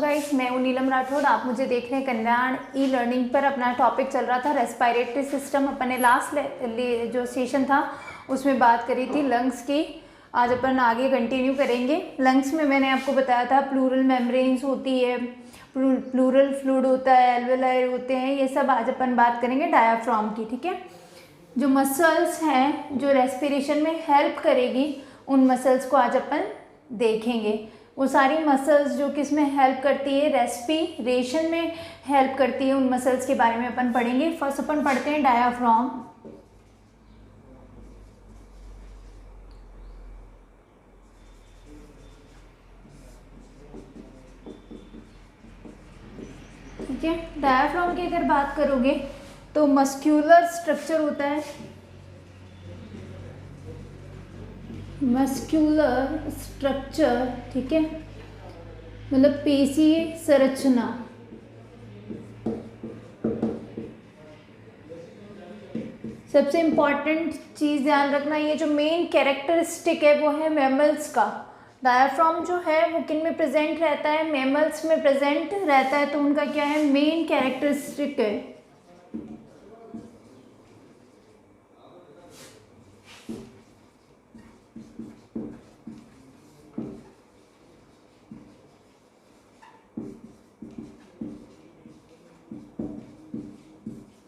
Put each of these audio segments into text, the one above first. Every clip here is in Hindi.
गाइस, मैं हूं नीलम राठौड़। आप मुझे देख रहे हैं कल्याण ई लर्निंग पर। अपना टॉपिक चल रहा था रेस्पिरेटरी सिस्टम। अपन ने लास्ट जो सेशन था उसमें बात करी थी लंग्स की। आज अपन आगे कंटिन्यू करेंगे। लंग्स में मैंने आपको बताया था प्लूरल मेम्ब्रेन्स होती है, प्लूरल फ्लूइड होता है, एल्वेलाई होते हैं, ये सब आज अपन बात करेंगे डायाफ्राम की। ठीक है, जो मसल्स हैं जो रेस्पिरेशन में हेल्प करेगी उन मसल्स को आज अपन देखेंगे। वो सारी मसल्स जो किस में हेल्प करती है, रेस्पिरेशन में हेल्प करती है, उन मसल्स के बारे में अपन पढ़ेंगे। फर्स्ट अपन पढ़ते हैं डायाफ्राम। ठीक है, डायाफ्राम की अगर बात करोगे तो मस्क्यूलर स्ट्रक्चर होता है, मस्क्यूलर स्ट्रक्चर। ठीक है, मतलब पेशीय संरचना। सबसे इम्पॉर्टेंट चीज़ ध्यान रखना, ये जो मेन कैरेक्टरिस्टिक है वो है मैमल्स का। डायाफ्राम जो है वो किन में प्रेजेंट रहता है, मैमल्स में प्रेजेंट रहता है। तो उनका क्या है, मेन कैरेक्टरिस्टिक है।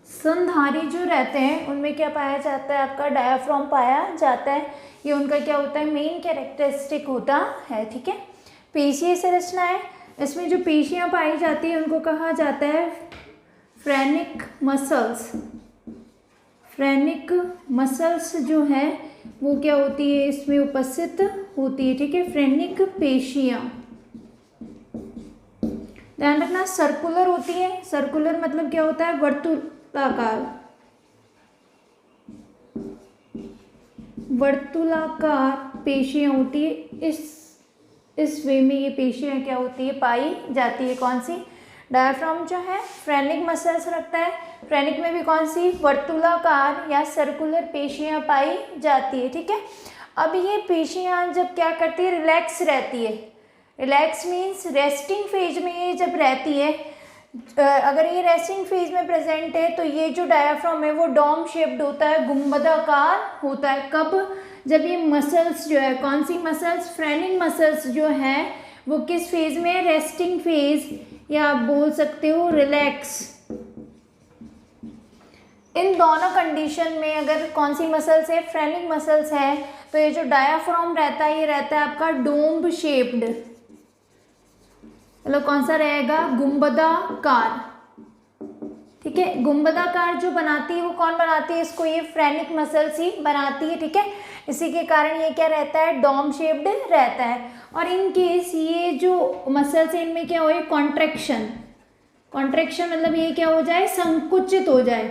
स्तनधारी जो रहते हैं उनमें क्या पाया जाता है, आपका डायाफ्राम पाया जाता है। ये उनका क्या होता है, मेन कैरेक्टरिस्टिक होता है। ठीक है, पेशीय संरचना है। इसमें जो पेशियां पाई जाती है उनको कहा जाता है फ्रेनिक मसल्स। फ्रेनिक मसल्स जो है वो क्या होती है, इसमें उपस्थित होती है। ठीक है, फ्रेनिक पेशियां। ध्यान रखना, सर्कुलर होती है। सर्कुलर मतलब क्या होता है, वर्तुलाकार। वर्तुलाकार पेशियां होती है। इस वे में ये पेशियां क्या होती है, पाई जाती है। कौन सी, डायाफ्राम जो है फ्रेनिक मसल्स रखता है। फ्रेनिक में भी कौन सी, वर्तुलाकार या सर्कुलर पेशियां पाई जाती है। ठीक है, अब ये पेशियां जब क्या करती है, रिलैक्स रहती है। रिलैक्स मीन्स रेस्टिंग फेज में ये जब रहती है, अगर ये रेस्टिंग फेज में प्रेजेंट है तो ये जो डायाफ्राम है वो डोम शेप्ड होता है, गुंबदाकार होता है। कब, जब ये मसल्स जो है, कौन सी मसल्स, फ्रेनिक मसल्स जो हैं वो किस फेज में, रेस्टिंग फेज, या आप बोल सकते हो रिलैक्स। इन दोनों कंडीशन में अगर कौन सी मसल्स है, फ्रेनिक मसल्स है, तो ये जो डायाफ्राम रहता है ये रहता है आपका डोम शेप्ड। मतलब कौन सा रहेगा, गुंबदाकार। ठीक है, गुंबदाकार जो बनाती है वो कौन बनाती है इसको, ये फ्रेनिक मसल्स ही बनाती है। ठीक है, इसी के कारण ये क्या रहता है, डोम शेप्ड रहता है। और इन केस ये जो मसल्स है इनमें क्या हो, कॉन्ट्रैक्शन। कॉन्ट्रैक्शन मतलब ये क्या हो जाए, संकुचित हो जाए।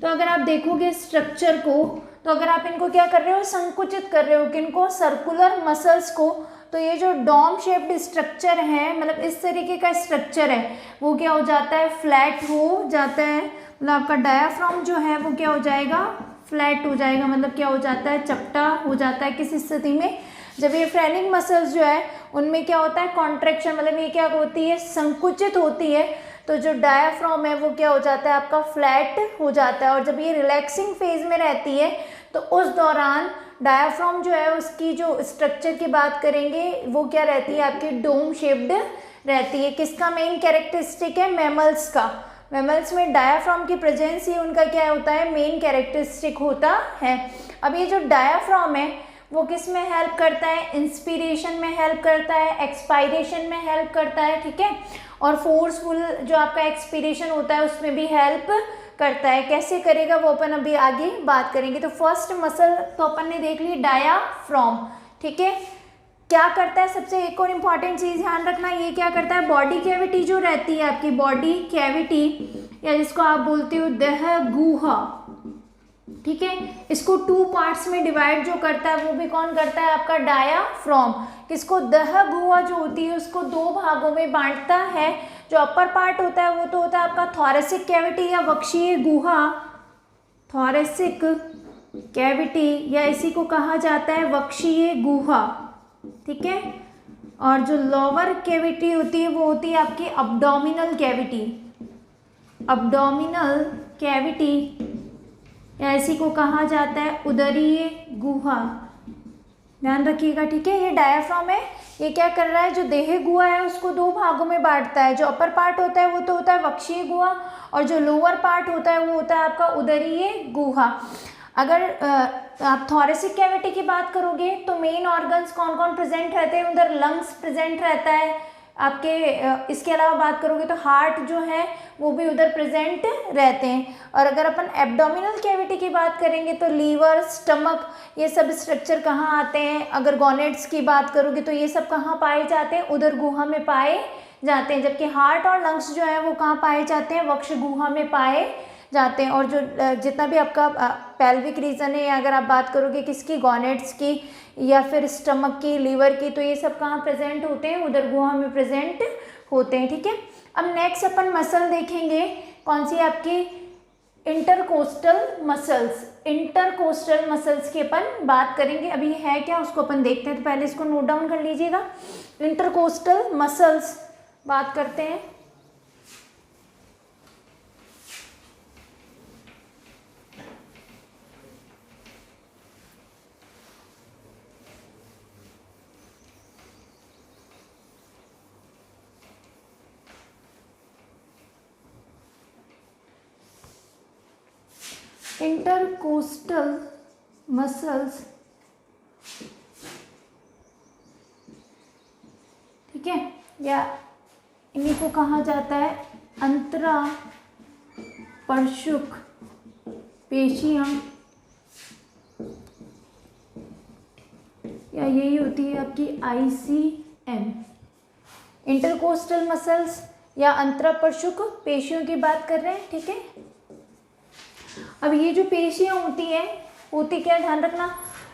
तो अगर आप देखोगे स्ट्रक्चर को, तो अगर आप इनको क्या कर रहे हो, संकुचित कर रहे हो, किनको, सर्कुलर मसल्स को, तो ये जो डोम शेप्ड स्ट्रक्चर है, मतलब इस तरीके का स्ट्रक्चर है, वो क्या हो जाता है, फ्लैट हो जाता है। मतलब आपका डायाफ्राम जो है वो क्या हो जाएगा, फ्लैट हो जाएगा। मतलब क्या हो जाता है, चपटा हो जाता है। किस स्थिति में, जब ये फ्रेनिक मसल्स जो है उनमें क्या होता है, कॉन्ट्रैक्शन, मतलब ये क्या होती है, संकुचित होती है। तो जो डायाफ्राम है वो क्या हो जाता है, आपका फ्लैट हो जाता है। और जब ये रिलैक्सिंग फेज में रहती है तो उस दौरान डायाफ्राम जो है उसकी जो स्ट्रक्चर की बात करेंगे वो क्या रहती है, आपकी डोम शेप्ड रहती है। किसका मेन कैरेक्टरिस्टिक है, मैमल्स का। मैमल्स में डायाफ्राम की प्रेजेंस ही उनका क्या होता है, मेन कैरेक्टरिस्टिक होता है। अब ये जो डायाफ्राम है वो किस में हेल्प करता है, इंस्पिरेशन में हेल्प करता है, एक्सपायरेशन में हेल्प करता है। ठीक है, और फोर्सफुल जो आपका एक्सपीरेशन होता है उसमें भी हेल्प करता है। कैसे करेगा वो अपन अभी आगे बात करेंगे। तो फर्स्ट मसल तो अपन ने देख ली, डायाफ्राम। ठीक है, क्या करता है, सबसे एक और इम्पॉर्टेंट चीज़ ध्यान रखना, ये क्या करता है, बॉडी कैविटी जो रहती है आपकी, बॉडी कैविटी या जिसको आप बोलते हो देह गुहा। ठीक है, इसको 2 पार्ट्स में डिवाइड जो करता है वो भी कौन करता है, आपका डायाफ्राम। किसको, देह गुहा जो होती है उसको 2 भागों में बांटता है। जो अपर पार्ट होता है वो तो होता है आपका थोरेसिक कैविटी या वक्षीय गुहा, थोरेसिक कैविटी, या इसी को कहा जाता है वक्षीय गुहा। ठीक है, और जो लोअर कैविटी होती है वो होती है आपकी अब्डोमिनल कैविटी। अब्डोमिनल कैविटी या इसी को कहा जाता है उदरीय गुहा। ध्यान रखिएगा, ठीक है। ये डायाफ्राम है, ये क्या कर रहा है, जो देह गुहा है उसको दो भागों में बांटता है। जो अपर पार्ट होता है वो तो होता है वक्षीय गुहा, और जो लोअर पार्ट होता है वो होता है आपका उदरीय गुहा। अगर आप थोरेसिक कैविटी की बात करोगे तो मेन ऑर्गन्स कौन कौन प्रेजेंट रहते हैं, उधर लंग्स प्रेजेंट रहता है आपके। इसके अलावा बात करोगे तो हार्ट जो है वो भी उधर प्रेजेंट रहते हैं। और अगर अपन एब्डोमिनल कैविटी की बात करेंगे तो लीवर, स्टमक, ये सब स्ट्रक्चर कहाँ आते हैं। अगर गॉनेड्स की बात करोगे तो ये सब कहाँ पाए जाते हैं, उधर गुहा में पाए जाते हैं। जबकि हार्ट और लंग्स जो है वो कहाँ पाए जाते हैं, वक्ष गुहा में पाए जाते हैं। और जो जितना भी आपका पेल्विक रीजन है, अगर आप बात करोगे किसकी, गॉनेड्स की या फिर स्टमक की, लीवर की, तो ये सब कहाँ प्रेजेंट होते हैं, उधर गुहा में प्रेजेंट होते हैं, ठीक है। अब नेक्स्ट अपन मसल देखेंगे, कौन सी आपकी, इंटरकोस्टल मसल्स। इंटरकोस्टल मसल्स की अपन बात करेंगे, अभी है क्या उसको अपन देखते हैं। तो पहले इसको नोट डाउन कर लीजिएगा। इंटरकोस्टल मसल्स बात करते हैं। इंटरकोस्टल मसल्स, ठीक है, या इन्हीं को कहा जाता है अंतरा परशुक पेशियां, या यही होती है आपकी ICM। इंटरकोस्टल मसल्स या अंतरापरशुक पेशियों की बात कर रहे हैं, ठीक है। अब ये जो पेशियां होती क्या, ध्यान रखना,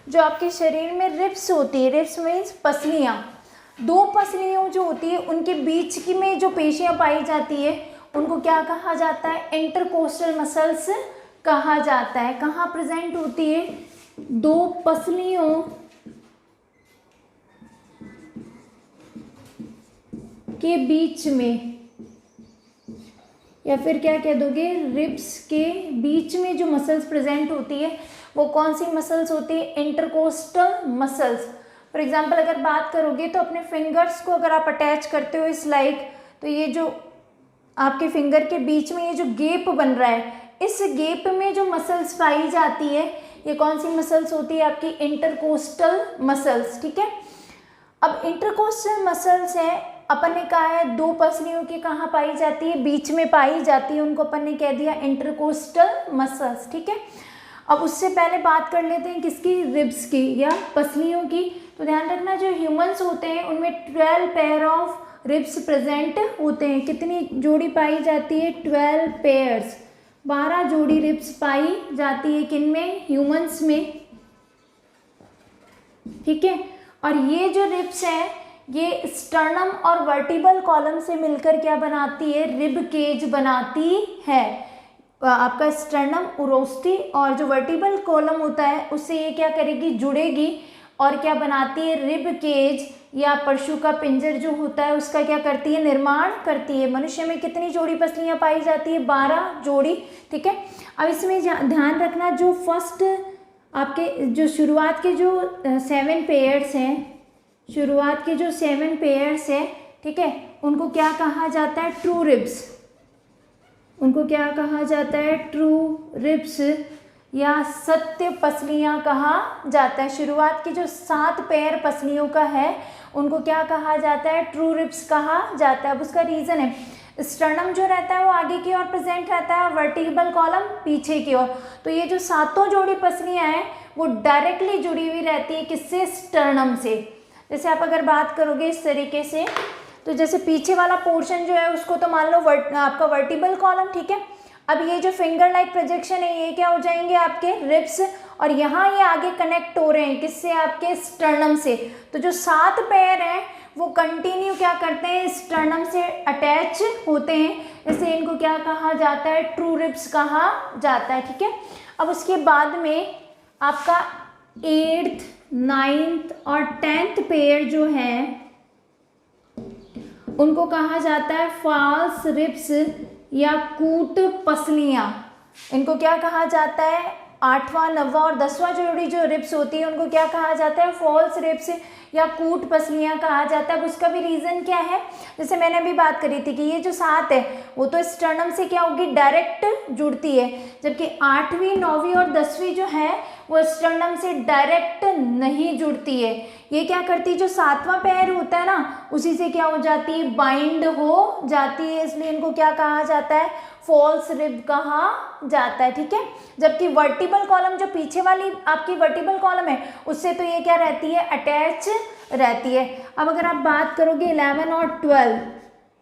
जो आपके शरीर में रिब्स होती है, रिब्स मीन्स पसलियां, दो पसलियों जो होती है उनके बीच की में जो पेशियां पाई जाती है उनको क्या कहा जाता है, इंटरकोस्टल मसल्स कहा जाता है। कहाँ प्रेजेंट होती है, दो पसलियों के बीच में, या फिर क्या कह दोगे, रिब्स के बीच में जो मसल्स प्रेजेंट होती है वो कौन सी मसल्स होती है, इंटरकोस्टल मसल्स। फॉर एग्जांपल अगर बात करोगे तो अपने फिंगर्स को अगर आप अटैच करते हो इस लाइक, तो ये जो आपके फिंगर के बीच में ये जो गैप बन रहा है, इस गैप में जो मसल्स पाई जाती है ये कौन सी मसल्स होती है, आपकी इंटरकोस्टल मसल्स, ठीक है। अब इंटरकोस्टल मसल्स है, अपन ने कहा है दो पसलियों की कहाँ पाई जाती है, बीच में पाई जाती है, उनको अपन ने कह दिया इंटरकोस्टल मसल्स, ठीक है। अब उससे पहले बात कर लेते हैं किसकी, रिब्स की या पसलियों की। तो ध्यान रखना, जो ह्यूमंस होते हैं उनमें 12 पेयर ऑफ रिब्स प्रेजेंट होते हैं। कितनी जोड़ी पाई जाती है, 12 पेयर्स, 12 जोड़ी रिब्स पाई जाती है, किन में, ह्यूमंस में, ठीक है। और ये जो रिब्स है ये स्टर्नम और वर्टिबल कॉलम से मिलकर क्या बनाती है, रिब केज बनाती है। आपका स्टर्नम, उरोस्टी और जो वर्टिबल कॉलम होता है उससे ये क्या करेगी, जुड़ेगी और क्या बनाती है, रिब केज या परशु का पिंजर जो होता है उसका क्या करती है, निर्माण करती है। मनुष्य में कितनी जोड़ी पसलियां पाई जाती है, 12 जोड़ी, ठीक है। अब इसमें ध्यान रखना, जो फर्स्ट आपके जो शुरुआत के जो 7 पेयर्स हैं, शुरुआत के जो 7 पेयर्स है, ठीक है, उनको क्या कहा जाता है, ट्रू रिब्स। उनको क्या कहा जाता है, ट्रू रिब्स या सत्य पसलियां कहा जाता है। शुरुआत की जो 7 पेयर पसलियों का है उनको क्या कहा जाता है, ट्रू रिब्स कहा जाता है। अब उसका रीज़न है, स्टर्नम जो रहता है वो आगे की ओर प्रेजेंट रहता है और वर्टिबल कॉलम पीछे की ओर। तो ये जो 7 जोड़ी पसलियां हैं वो डायरेक्टली जुड़ी हुई रहती है किससे, स्टर्नम से। जैसे आप अगर बात करोगे इस तरीके से, तो जैसे पीछे वाला पोर्शन जो है उसको तो मान लो आपका वर्टिबल कॉलम, ठीक है। अब ये जो फिंगर लाइक प्रोजेक्शन है ये क्या हो जाएंगे, आपके रिब्स, और यहाँ ये आगे कनेक्ट हो रहे हैं किससे, आपके स्टर्नम से। तो जो 7 पेयर हैं वो कंटिन्यू क्या करते हैं, स्टर्नम से अटैच होते हैं, इसलिए इनको क्या कहा जाता है, ट्रू रिब्स कहा जाता है, ठीक है। अब उसके बाद में आपका 8th, 9th और 10th पेयर जो है उनको कहा जाता है फॉल्स रिब्स या कूट पसलियाँ। इनको क्या कहा जाता है, 8वां 9वां और 10वां जोड़ी जो रिब्स होती है उनको क्या कहा जाता है, फॉल्स रिब्स या कूट पसलियाँ कहा जाता है। अब उसका भी रीज़न क्या है, जैसे मैंने अभी बात करी थी कि ये जो 7 है वो तो स्टर्नम से क्या होगी, डायरेक्ट जुड़ती है, जबकि 8वीं 9वीं और 10वीं जो है वो स्टर्नम से डायरेक्ट नहीं जुड़ती है। ये क्या करती है, जो 7वां पैर होता है ना उसी से क्या हो जाती है, बाइंड हो जाती है, इसलिए इनको क्या कहा जाता है, फॉल्स रिब कहा जाता है। ठीक है, जबकि वर्टिबल कॉलम जो पीछे वाली आपकी वर्टिबल कॉलम है उससे तो ये क्या रहती है, अटैच रहती है। अब अगर आप बात करोगे 11 और 12,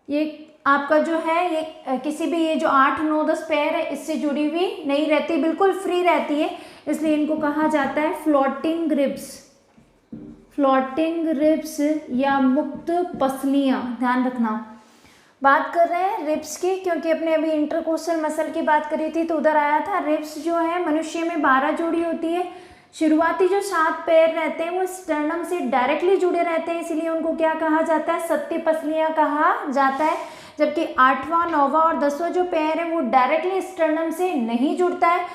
ये आपका जो है ये किसी भी ये जो 8 9 10 पैर है इससे जुड़ी हुई नहीं रहती, बिल्कुल फ्री रहती है, इसलिए इनको कहा जाता है फ्लोटिंग रिब्स, फ्लोटिंग रिब्स या मुक्त पसलियाँ। ध्यान रखना, बात कर रहे हैं रिब्स की, क्योंकि अपने अभी इंटरकोस्टल मसल की बात करी थी तो उधर आया था। रिब्स जो है मनुष्य में 12 जोड़ी होती है। शुरुआती जो 7 पैर रहते हैं वो स्टर्नम से डायरेक्टली जुड़े रहते हैं, इसीलिए उनको क्या कहा जाता है, सत्य पसलियाँ कहा जाता है। जबकि 8वां 9वां और 10वां जो पैर है वो डायरेक्टली स्टर्नम से नहीं जुड़ता है,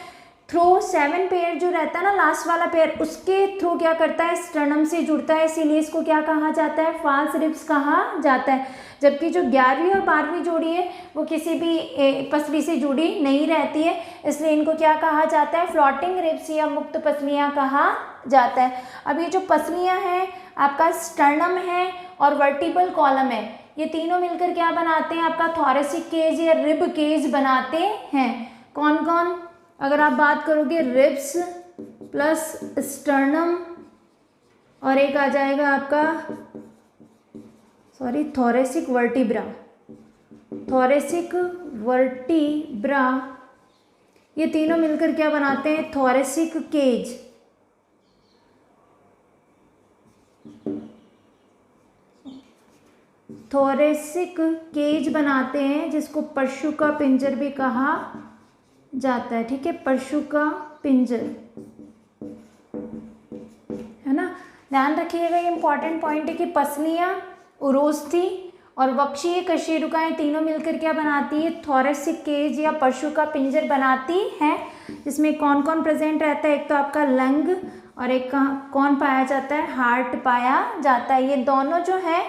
थ्रो 7 पेयर जो रहता है ना लास्ट वाला पेयर, उसके थ्रू क्या करता है, स्टर्नम से जुड़ता है, इसीलिए इसको क्या कहा जाता है, फॉल्स रिब्स कहा जाता है। जबकि जो 11वीं और 12वीं जोड़ी है वो किसी भी पसली से जुड़ी नहीं रहती है, इसलिए इनको क्या कहा जाता है, फ्लोटिंग रिब्स या मुक्त पसलियाँ कहा जाता है। अब ये जो पसलियाँ हैं आपका स्टर्नम है और वर्टिबल कॉलम है, ये तीनों मिलकर क्या बनाते हैं, आपका थोरेसिक केज या रिब केज बनाते हैं। कौन कौन, अगर आप बात करोगे रिब्स प्लस स्टर्नम और एक आ जाएगा आपका थोरेसिक वर्टिब्रा, थोरेसिक वर्टिब्रा, ये तीनों मिलकर क्या बनाते हैं, थोरेसिक केज। थोरेसिक केज बनाते हैं जिसको पशु का पिंजर भी कहा जाता है। ठीक है, पशु का पिंजर है ना। ध्यान रखिएगा, ये इंपॉर्टेंट पॉइंट है कि पसलियाँ, उरोस्थी और वक्षीय कशेरुकाएं तीनों मिलकर क्या बनाती है, थोरेसिक केज या पशु का पिंजर बनाती है, जिसमें कौन कौन प्रेजेंट रहता है, एक तो आपका लंग और एक कौन पाया जाता है, हार्ट पाया जाता है। ये दोनों जो है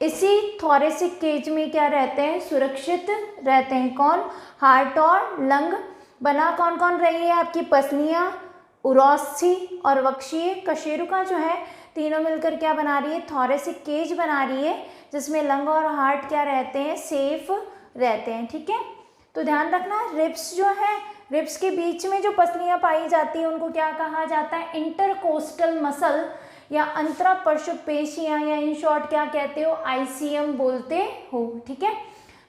इसी थोरेसिक केज में क्या रहते हैं, सुरक्षित रहते हैं। कौन, हार्ट और लंग। बना कौन कौन रही है आपकी, पसलियाँ, उरोस्थी और वक्षीय कशेरुका जो है तीनों मिलकर क्या बना रही है, थोरेसिक केज बना रही है, जिसमें लंग और हार्ट क्या रहते हैं, सेफ रहते हैं। ठीक है, तो ध्यान रखना, रिब्स जो है, रिब्स के बीच में जो पसलियाँ पाई जाती है उनको क्या कहा जाता है, इंटरकोस्टल मसल या अंतरापृष्ठ पेशियाँ, या इन शॉर्ट क्या कहते हो, आईसीएम बोलते हो। ठीक है,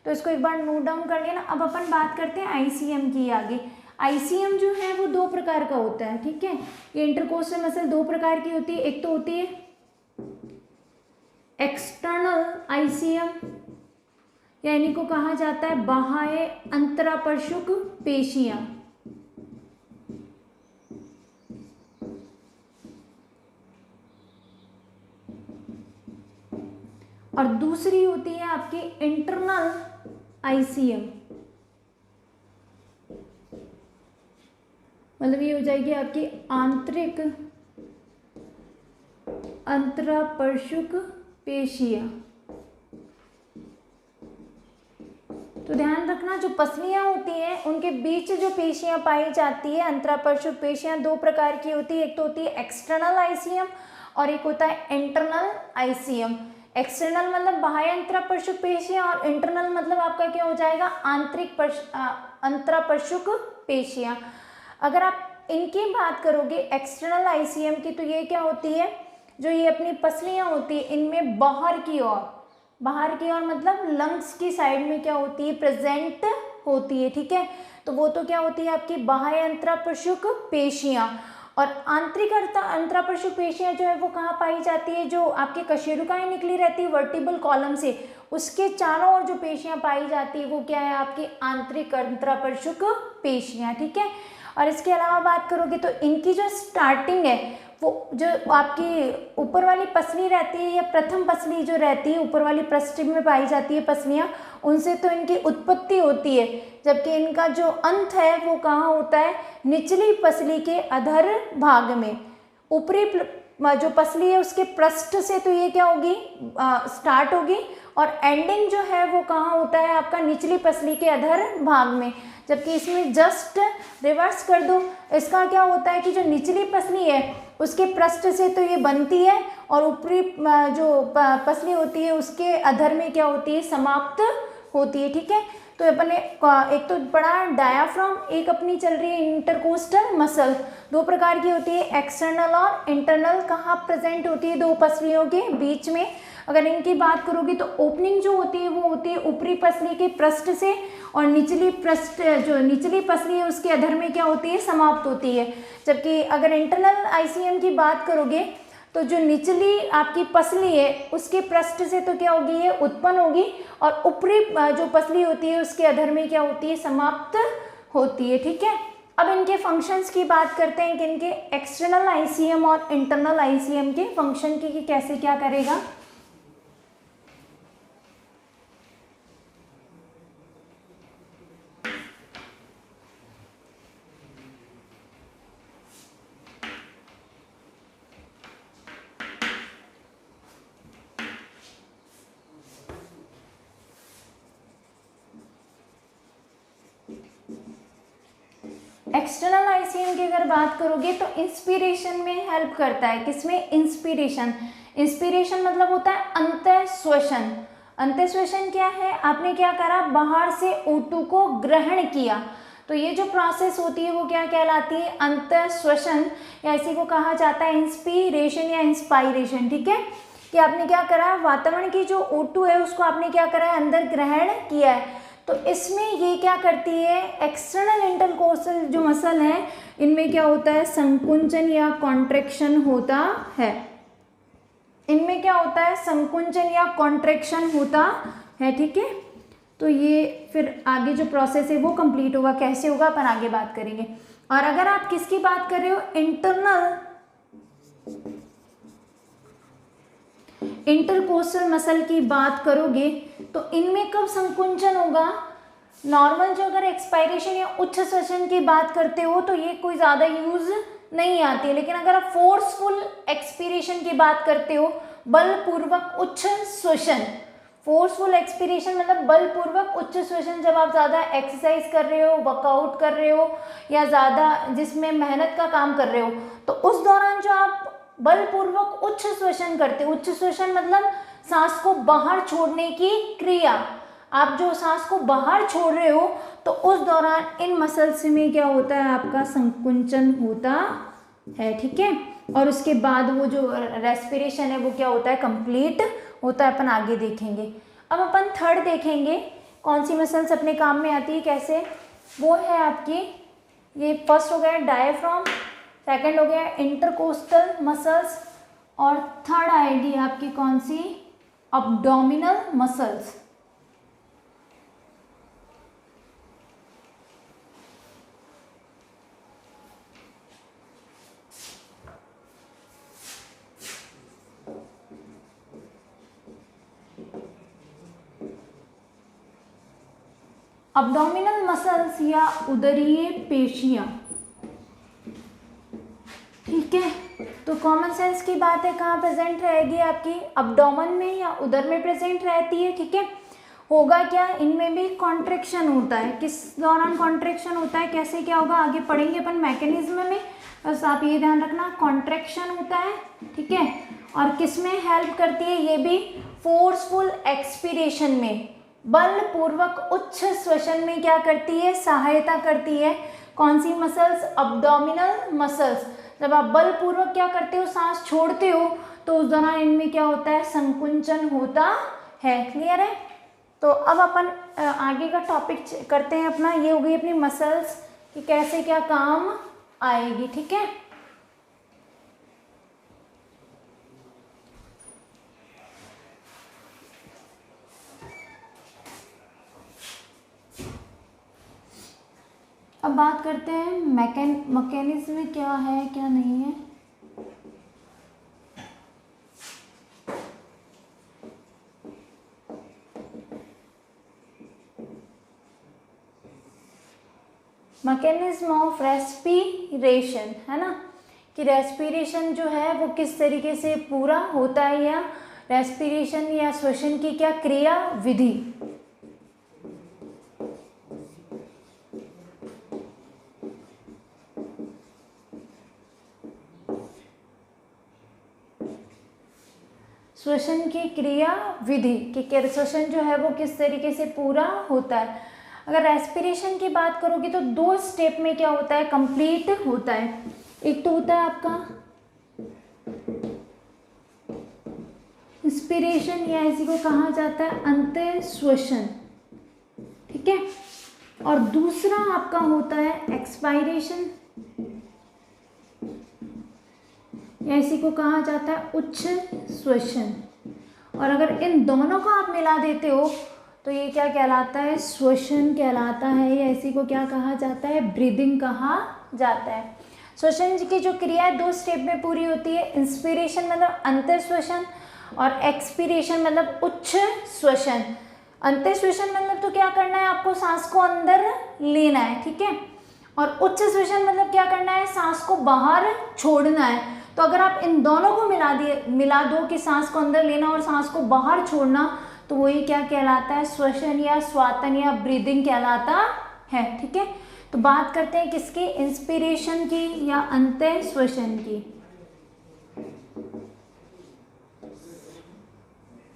तो इसको एक बार नोट डाउन कर लेना। अब अपन बात करते हैं आईसीएम की आगे। आईसीएम जो है वो 2 प्रकार का होता है। ठीक है, ये इंटरकोस्टल मसल 2 प्रकार की होती है, एक तो होती है एक्सटर्नल आईसीएम या इन्हीं को कहा जाता है बाह्य अंतरापृष्ठ पेशियाँ, और दूसरी होती है आपकी इंटरनल आईसीएम, मतलब ये हो जाएगी आपकी आंतरिक अंतरापृष्ठ पेशियाँ। तो ध्यान रखना, जो पसलियाँ होती हैं उनके बीच जो पेशियाँ पाई जाती है, अंतरापृष्ठ पेशियाँ 2 प्रकार की होती है, एक तो होती है एक्सटर्नल आईसीएम और एक होता है इंटरनल आईसीएम। एक्सटर्नल मतलब बाह्य अंतरापृष्ठ पेशियाँ और इंटरनल मतलब आपका क्या हो जाएगा, आंतरिक अंतरापृष्ठ पेशियाँ। अगर आप इनकी बात करोगे एक्सटर्नल आईसीएम की, तो ये क्या होती है, जो ये अपनी पसलियाँ होती है इनमें बाहर की ओर मतलब लंग्स की साइड में क्या होती है, प्रेजेंट होती है। ठीक है, तो वो तो क्या होती है आपकी बाह्य अंतरापृष्ठ पेशियाँ। और आंतरिक अंतरापृष्ठ पेशियाँ जो है वो कहाँ पाई जाती है, जो आपकी कशेरुकाएं निकली रहती है वर्टिबल कॉलम से, उसके चारों ओर जो पेशियाँ पाई जाती है वो क्या है, आपकी आंतरिक अंतरापृष्ठ पेशियाँ। ठीक है, और इसके अलावा बात करोगे तो इनकी जो स्टार्टिंग है वो जो आपकी ऊपर वाली पसली रहती है या प्रथम पसली जो रहती है ऊपर वाली पृष्ठभ में पाई जाती है पसलियाँ, उनसे तो इनकी उत्पत्ति होती है, जबकि इनका जो अंत है वो कहाँ होता है, निचली पसली के अधर भाग में। ऊपरी जो पसली है उसके पृष्ठ से तो ये क्या होगी, स्टार्ट होगी, और एंडिंग जो है वो कहाँ होता है आपका, निचली पसली के अधर भाग में। जबकि इसमें जस्ट रिवर्स कर दो, इसका क्या होता है कि जो निचली पसली है उसके पृष्ठ से तो ये बनती है और ऊपरी जो पसली होती है उसके अधर में क्या होती है, समाप्त होती है। ठीक है, तो अपने एक तो बड़ा डायाफ्राम, एक अपनी चल रही है इंटरकोस्टल मसल। दो प्रकार की होती है, एक्सटर्नल और इंटरनल। कहाँ प्रेजेंट होती है, दो पसलियों के बीच में। अगर इनकी बात करोगे तो ओपनिंग जो होती है वो होती है ऊपरी पसली के पृष्ठ से, और निचली पृष्ठ जो निचली पसली है उसके अधर में क्या होती है, समाप्त होती है। जबकि अगर इंटरनल आईसीएम की बात करोगे तो जो निचली आपकी पसली है उसके पृष्ठ से तो क्या होगी, ये उत्पन्न होगी, और ऊपरी जो पसली होती है उसके अधर में क्या होती है, समाप्त होती है। ठीक है, अब इनके फंक्शंस की बात करते हैं कि इनके एक्सटर्नल आईसीएम और इंटरनल आईसीएम के फंक्शन की कि कैसे क्या करेगा। एक्सटर्नल आईसीएम की अगर बात करोगे तो इंस्पिरेशन में हेल्प करता है। किसमें, इंस्पिरेशन। इंस्पिरेशन मतलब होता है अंतःश्वसन। अंतःश्वसन क्या है, आपने क्या करा, बाहर से O2 को ग्रहण किया, तो ये जो प्रोसेस होती है वो क्या कहलाती है, अंतःश्वसन, या इसी को कहा जाता है इंस्पिरेशन या इंस्पायरेशन। ठीक है, कि आपने क्या करा, वातावरण की जो O2 है उसको आपने क्या करा है, अंदर ग्रहण किया है। तो इसमें ये क्या करती है, एक्सटर्नल इंटरकोस्टल जो मसल है इनमें क्या होता है, संकुंचन या कॉन्ट्रैक्शन होता है। इनमें क्या होता है, संकुंचन या कॉन्ट्रैक्शन होता है। ठीक है, तो ये फिर आगे जो प्रोसेस है वो कंप्लीट होगा, कैसे होगा अपन आगे बात करेंगे। और अगर आप किसकी बात कर रहे हो, इंटरकोस्टल मसल की बात करोगे तो इनमें कब संकुंचन होगा, नॉर्मल जो अगर एक्सपायरेशन या उच्च श्वसन की बात करते हो तो ये कोई ज़्यादा यूज नहीं आती है, लेकिन अगर आप फोर्सफुल एक्सपीरेशन की बात करते हो, बलपूर्वक उच्च श्वसन, फोर्सफुल एक्सपीरेशन मतलब बलपूर्वक उच्च श्वसन, जब आप ज़्यादा एक्सरसाइज कर रहे हो, वर्कआउट कर रहे हो, या ज़्यादा जिसमें मेहनत का काम कर रहे हो, तो उस दौरान जो आप बलपूर्वक उच्च श्वसन करते हो, उच्च श्वसन मतलब सांस को बाहर छोड़ने की क्रिया, आप जो सांस को बाहर छोड़ रहे हो तो उस दौरान इन मसल्स में क्या होता है, आपका संकुंचन होता है। ठीक है, और उसके बाद वो जो रेस्पिरेशन है वो क्या होता है, कंप्लीट होता है। अपन आगे देखेंगे। अब अपन थर्ड देखेंगे कौन सी मसल्स अपने काम में आती है, कैसे, वो है आपकी, ये फर्स्ट हो गया डायफ्राम, सेकंड हो गया इंटरकोस्टल मसल्स, और थर्ड आएगी आपकी कौन सी, अब्डोमिनल मसल्स। अब्डोमिनल मसल्स या उदरीय पेशियां। ठीक है, तो कॉमन सेंस की बात है, कहाँ प्रेजेंट रहेगी आपकी, अब्डोमन में या उदर में प्रेजेंट रहती है। ठीक है, होगा क्या, इनमें भी कॉन्ट्रैक्शन होता है। किस दौरान कॉन्ट्रैक्शन होता है, कैसे क्या होगा आगे पढ़ेंगे अपन मैकेनिज्म में, बस आप ये ध्यान रखना, कॉन्ट्रैक्शन होता है। ठीक है, और किस में हेल्प करती है, ये भी फोर्सफुल एक्सपीरेशन में, बलपूर्वक उच्च श्वसन में क्या करती है, सहायता करती है। कौन सी मसल्स, अब्डोमिनल मसल्स। जब आप बलपूर्वक क्या करते हो, सांस छोड़ते हो, तो उस दौरान इनमें क्या होता है, संकुंचन होता है। क्लियर है, तो अब अपन आगे का टॉपिक करते हैं अपना, ये हो गई अपनी मसल्स कि कैसे क्या काम आएगी। ठीक है, अब बात करते हैं मैकेनिज्म क्या है क्या नहीं है। मैकेनिज्म ऑफ रेस्पिरेशन है ना, कि रेस्पिरेशन जो है वो किस तरीके से पूरा होता है, या रेस्पिरेशन या श्वसन की क्या क्रिया विधि। श्वसन की क्रिया विधि कि श्वसन जो है वो किस तरीके से पूरा होता है। अगर रेस्पिरेशन की बात करोगे तो 2 स्टेप में क्या होता है, कंप्लीट होता है। एक तो होता है आपका इंस्पिरेशन, या इसी को कहा जाता है अंत्य श्वसन, ठीक है। और दूसरा आपका होता है एक्सपायरेशन, या इसी को कहा जाता है उच्च श्वसन। और अगर इन दोनों को आप मिला देते हो तो ये क्या कहलाता है, श्वसन कहलाता है, या इसी को क्या कहा जाता है, ब्रीदिंग कहा जाता है। श्वसन की जो क्रिया है 2 स्टेप में पूरी होती है। इंस्पिरेशन मतलब अंतर श्वसन, और एक्सपीरेशन मतलब उच्च श्वसन। अंतर श्वसन मतलब तो क्या करना है, आपको सांस को अंदर लेना है, ठीक है। और उच्च श्वसन मतलब क्या करना है, सांस को बाहर छोड़ना है। तो अगर आप इन दोनों को मिला दो कि सांस को अंदर लेना और सांस को बाहर छोड़ना, तो वही क्या कहलाता है, श्वसन या स्वातन या ब्रीदिंग कहलाता है, ठीक है। तो बात करते हैं किसकी, इंस्पिरेशन की या अंत्य श्वसन की।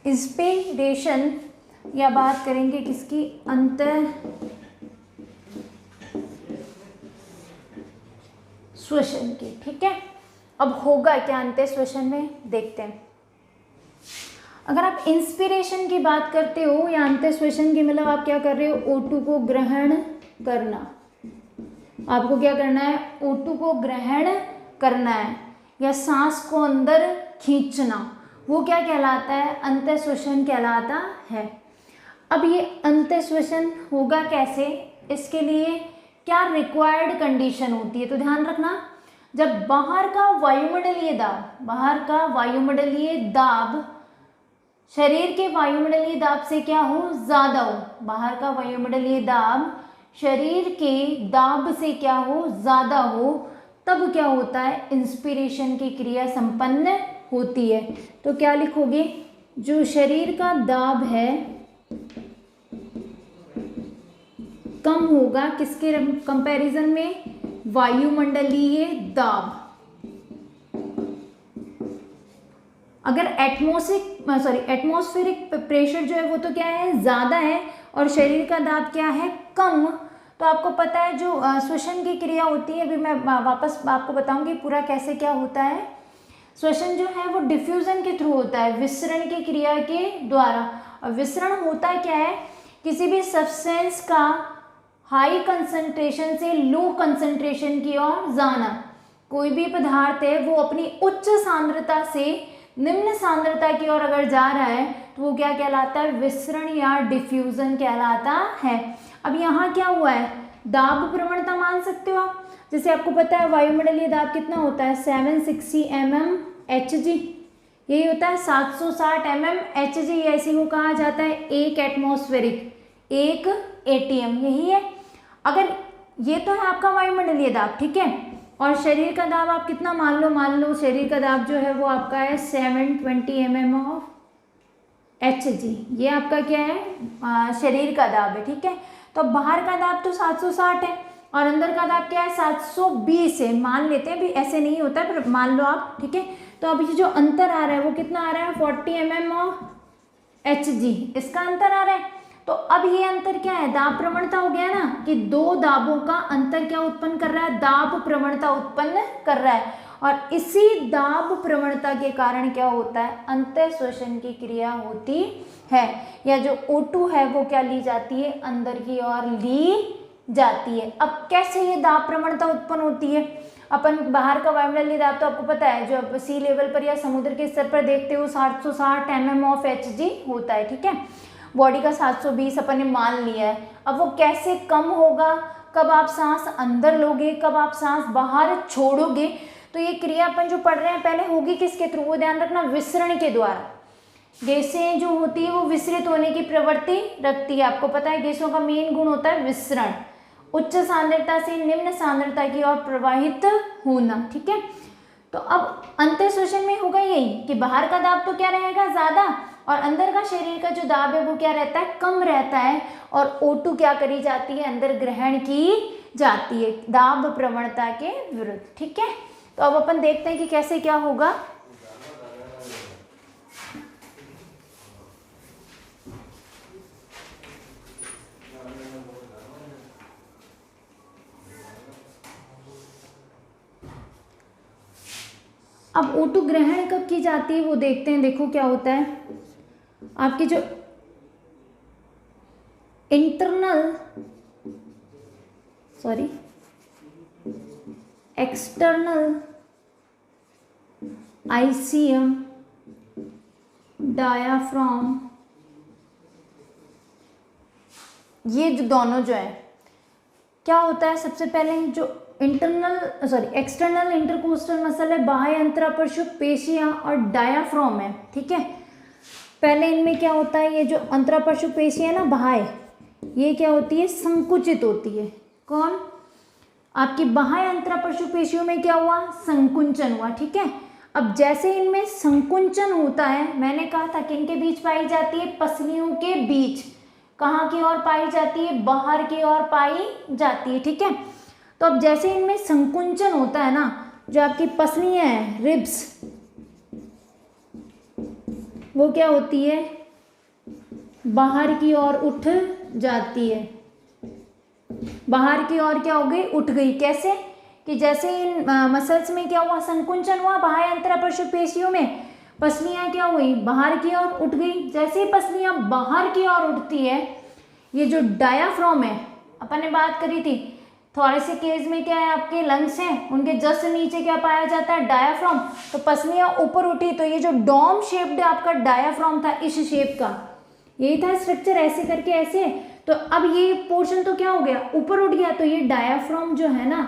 इंस्पिरेशन या बात करेंगे किसकी, अंत्य श्वसन की, ठीक है। अब होगा क्या अंत्य श्वसन में, देखते हैं। अगर आप इंस्पिरेशन की बात करते हो या अंत्य श्वसन की, मतलब आप क्या कर रहे हो, O2 को ग्रहण करना। आपको क्या करना है, O2 को ग्रहण करना है, या सांस को अंदर खींचना, वो क्या कहलाता है, अंत्य श्वसन कहलाता है। अब ये अंत्य श्वसन होगा कैसे, इसके लिए क्या रिक्वायर्ड कंडीशन होती है, तो ध्यान रखना, जब बाहर का वायुमंडलीय दाब शरीर के वायुमंडलीय दाब से क्या हो, ज्यादा हो, बाहर का वायुमंडलीय दाब शरीर के दाब से क्या हो, ज्यादा हो, तब क्या होता है, इंस्पिरेशन की क्रिया संपन्न होती है। तो क्या लिखोगे, जो शरीर का दाब है कम होगा, किसके कंपैरिजन में, वायुमंडलीय दाब। अगर एटमॉस्फेरिक प्रेशर जो है वो तो क्या है, ज़्यादा है, और शरीर का दाब क्या है, कम, तो आपको पता है जो श्वसन की क्रिया होती है, अभी मैं वापस आपको बताऊंगी पूरा कैसे क्या होता है। श्वसन जो है वो डिफ्यूजन के थ्रू होता है, विसरण की क्रिया के द्वारा। और विसरण होता क्या है, किसी भी सब्सटेंस का हाई कंसंट्रेशन से लो कंसंट्रेशन की ओर जाना। कोई भी पदार्थ है वो अपनी उच्च सांद्रता से निम्न सांद्रता की ओर अगर जा रहा है तो वो क्या कहलाता है, विसरण या डिफ्यूजन कहलाता है। अब यहाँ क्या हुआ है, दाब प्रवणता मान सकते हो आप, जैसे आपको पता है वायुमंडलीय दाब कितना होता है, 760 mmHg, यही होता है 760 mmHg, ऐसी को कहा जाता है 1 एटमॉस्फेरिक 1 ATM, यही है। अगर ये तो है आपका वायुमंडलीय दाब, ठीक है, और शरीर का दाब आप कितना मान लो शरीर का दाब जो है वो आपका है 720 mmHg, ये आपका क्या है, शरीर का दाब है, ठीक है। तो बाहर का दाब तो 760 है और अंदर का दाब क्या है, 720 है, मान लेते हैं, भी ऐसे नहीं होता है पर मान लो आप, ठीक है। तो अब ये जो अंतर आ रहा है वो कितना आ रहा है, 40 mmHg, इसका अंतर आ रहा है। तो अब ये अंतर क्या है, दाब प्रवणता हो गया ना, कि दो दाबों का अंतर क्या उत्पन्न कर रहा है, दाब प्रवणता उत्पन्न कर रहा है। और इसी दाब प्रवणता के कारण क्या होता है, अंतर श्वसन की क्रिया होती है, या जो O2 है वो क्या ली जाती है, अंदर की ओर ली जाती है। अब कैसे ये दाब प्रवणता उत्पन्न होती है, अपन बाहर का वायुमंडलीय दाब तो आपको पता है, जो आप सी लेवल पर या समुद्र के स्तर पर देखते हो 760 mmHg होता है, ठीक है। बॉडी का 720 अपन ने मान लिया है। अब वो कैसे कम होगा, कब आप सांस अंदर लोगे, कब आप सांस बाहर छोड़ोगे। तो ये क्रिया अपन जो पढ़ रहे हैं पहले होगी किसके थ्रू, वो ध्यान रखना, विसरण के द्वारा। गैसें जो होती है वो विसरित होने की प्रवृत्ति रखती है। आपको पता है गैसों का मेन गुण होता है विसरण, उच्च सांद्रता से निम्न सांद्रता की ओर प्रवाहित होना। ठीक है, तो अब अंतःश्वसन में होगा यही कि बाहर का दाब तो क्या रहेगा ज्यादा, और अंदर का शरीर का जो दाब है वो क्या रहता है, कम रहता है। और O2 क्या करी जाती है, अंदर ग्रहण की जाती है दाब प्रवणता के विरुद्ध। ठीक है, तो अब अपन देखते हैं कि कैसे क्या होगा। अब O2 ग्रहण कब की जाती है वो देखते हैं। देखो क्या होता है, आपकी जो एक्सटर्नल आईसीएम डायाफ्राम, ये जो दोनों जो है क्या होता है, सबसे पहले जो एक्सटर्नल इंटरकोस्टल मसल है, बाह्य अंतरापरशु पेशियां और डायाफ्राम है। ठीक है, पहले इनमें क्या होता है, ये जो अंतरापरशु पेशी है ना बाह्य, ये क्या होती है, संकुचित होती है। कौन, आपकी बाह्य अंतरापरशु पेशियों में क्या हुआ, संकुंचन हुआ। ठीक है, अब जैसे इनमें संकुंचन होता है, मैंने कहा था कि इनके बीच पाई जाती है पसलियों के बीच, कहाँ की ओर पाई जाती है, बाहर की ओर पाई जाती है। ठीक है, तो अब जैसे इनमें संकुंचन होता है ना, जो आपकी पसलियां हैं रिब्स, वो क्या होती है, बाहर की ओर उठ जाती है, बाहर की ओर क्या हो गई, उठ गई। कैसे कि जैसे इन मसल्स में क्या हुआ, संकुंचन हुआ बाह्य अंतरापरशु पेशियों में, पसलियां क्या हुई, बाहर की ओर उठ गई। जैसे ही पसलियां बाहर की ओर उठती है, ये जो डायाफ्राम है, अपन ने बात करी थी थोरेसिक केज में क्या है, आपके लंग्स हैं, उनके जस्ट नीचे क्या पाया जाता है, डायाफ्राम। तो पसलियां ऊपर उठी तो ये जो डोम शेप्ड आपका डायाफ्राम था, इस शेप का यही था स्ट्रक्चर, ऐसे करके ऐसे। तो अब ये पोर्शन तो क्या हो गया, ऊपर उठ गया, तो ये डायाफ्राम जो है ना,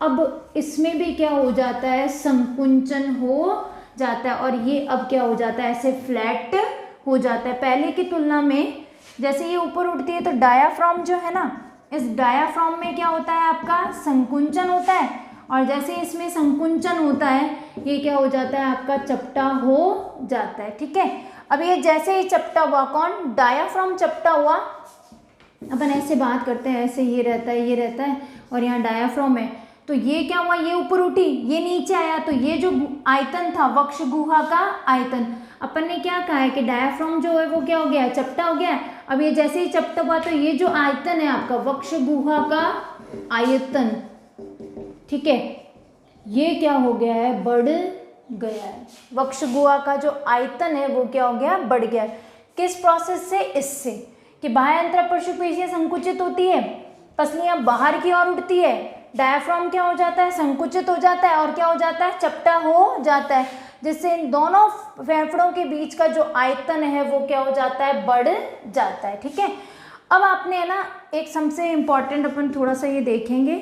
अब इसमें भी क्या हो जाता है, संकुंचन हो जाता है, और ये अब क्या हो जाता है, ऐसे फ्लैट हो जाता है। पहले की तुलना में जैसे ये ऊपर उठती है तो डायाफ्राम जो है ना, इस डायाफ्राम में क्या होता है, आपका संकुंचन होता है, और जैसे इसमें संकुंचन होता है, ये क्या हो जाता है, आपका चपटा हो जाता है। ठीक है, अब ये जैसे ही चपटा हुआ, कौन, डायाफ्राम चपटा हुआ, अपन ऐसे बात करते हैं, ऐसे ये रहता है, ये रहता है, और यहाँ डायाफ्राम है, तो ये क्या हुआ, ये ऊपर उठी, ये नीचे आया, तो ये जो आयतन था वक्ष गुहा का आयतन, अपन ने क्या कहा है कि डायाफ्राम जो है वो क्या हो गया, चपटा हो गया। अब ये जैसे ही चपटा हुआ तो ये जो आयतन है आपका वक्ष गुहा का आयतन, ठीक है, ये क्या हो गया है, बढ़ गया है। वक्ष गुहा का जो आयतन है वो क्या हो गया, बढ़ गया। किस प्रोसेस से, इससे कि बाह्य अंतरापरशु पेशियां संकुचित होती है, पसलियां बाहर की ओर उठती है, डायाफ्राम क्या हो जाता है, संकुचित हो जाता है, और क्या हो जाता है, चपटा हो जाता है, जिससे इन दोनों फेफड़ों के बीच का जो आयतन है वो क्या हो जाता है, बढ़ जाता है। ठीक है, अब आपने है ना एक सबसे इम्पॉर्टेंट अपन थोड़ा सा ये देखेंगे,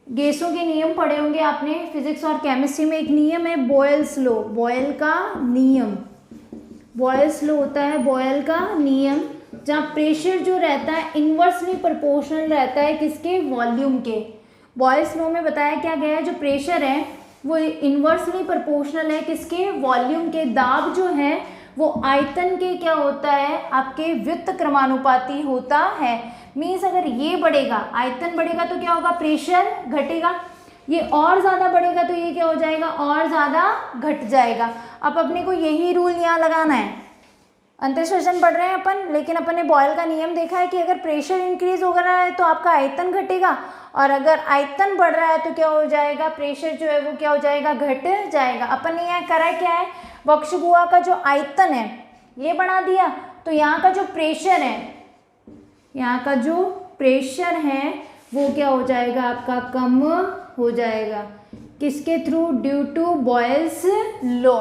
गैसों के नियम पढ़े होंगे आपने फिजिक्स और केमिस्ट्री में। एक नियम है बॉयल्स लॉ, बॉयल का नियम, बॉयल्स लॉ होता है बॉयल का नियम, जहाँ प्रेशर जो रहता है इन्वर्सली प्रोपोर्शनल रहता है किसके, वॉल्यूम के। बॉयल्स लॉ में बताया क्या गया है, जो प्रेशर है वो इन्वर्सली प्रोपोर्शनल है किसके, वॉल्यूम के। दाब जो है वो आयतन के क्या होता है, आपके व्युत्त क्रमानुपाती होता है। मीन्स अगर ये बढ़ेगा, आयतन बढ़ेगा तो क्या होगा, प्रेशर घटेगा, ये और ज़्यादा बढ़ेगा तो ये क्या हो जाएगा, और ज़्यादा घट जाएगा। अब अपने को यही रूल यहाँ लगाना है। अंतःश्वसन पढ़ रहे हैं अपन, लेकिन अपन ने बॉयल का नियम देखा है कि अगर प्रेशर इंक्रीज हो रहा है तो आपका आयतन घटेगा, और अगर आयतन बढ़ रहा है तो क्या हो जाएगा, प्रेशर जो है वो क्या हो जाएगा, घट जाएगा। अपन ने यहाँ करा क्या है, वक्ष गुहा का जो आयतन है ये बढ़ा दिया, तो यहाँ का जो प्रेशर है, यहाँ का जो प्रेशर है वो क्या हो जाएगा, आपका कम हो जाएगा। किसके through, due to Boyle's law.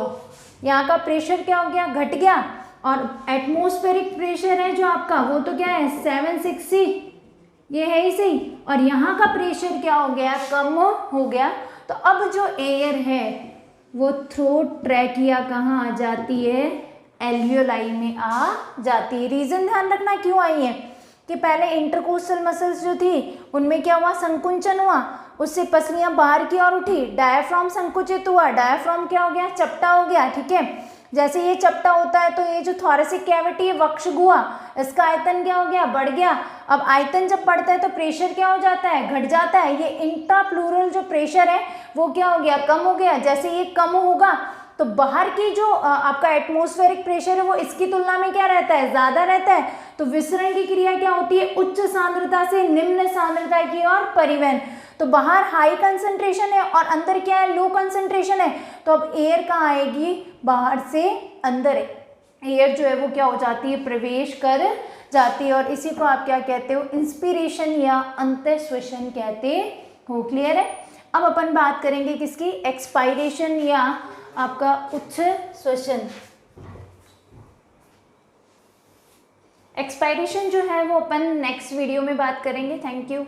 यहाँ का प्रेशर क्या हो गया, घट गया, और एटमॉस्फेरिक प्रेशर है जो आपका वो तो क्या है 760, ये है ही सही, और यहाँ का प्रेशर क्या हो गया, कम हो गया। तो अब जो एयर है वो थ्रोट ट्रैकिया कहाँ आ जाती है, एल्वियोलाई में आ जाती है। रीजन ध्यान रखना क्यों आई है कि पहले इंटरकोस्टल मसल्स जो थी उनमें क्या हुआ, संकुंचन हुआ, उससे पसलियां बाहर की ओर उठी, डायाफ्राम संकुचित हुआ, डायाफ्राम क्या हो गया, चपटा हो गया। ठीक है, जैसे ये चपटा होता है तो ये जो थोरेसिक कैविटी है, वक्ष गुहा, इसका आयतन क्या हो गया, बढ़ गया। अब आयतन जब बढ़ता है तो प्रेशर क्या हो जाता है, घट जाता है। ये इंट्राप्लूरल जो प्रेशर है वो क्या हो गया, कम हो गया। जैसे ये कम होगा तो बाहर की जो आपका एटमॉस्फेरिक प्रेशर है वो इसकी तुलना में क्या रहता है, ज्यादा रहता है। तो विसरण की क्रिया क्या होती है, उच्च सांद्रता से निम्न सांद्रता की ओर परिवहन। तो बाहर हाई कंसंट्रेशन है और अंदर क्या है, लो कंसंट्रेशन है। तो अब एयर कहाँ आएगी, बाहर से अंदर एयर जो है वो क्या हो जाती है, प्रवेश कर जाती है। और इसी को आप क्या कहते हो, इंस्पिरेशन या अंतःश्वसन कहते हो। क्लियर है। अब अपन बात करेंगे किसकी, एक्सपायरेशन या आपका उच्च श्वसन। एक्सपायरेशन जो है वो अपन नेक्स्ट वीडियो में बात करेंगे। Thank you.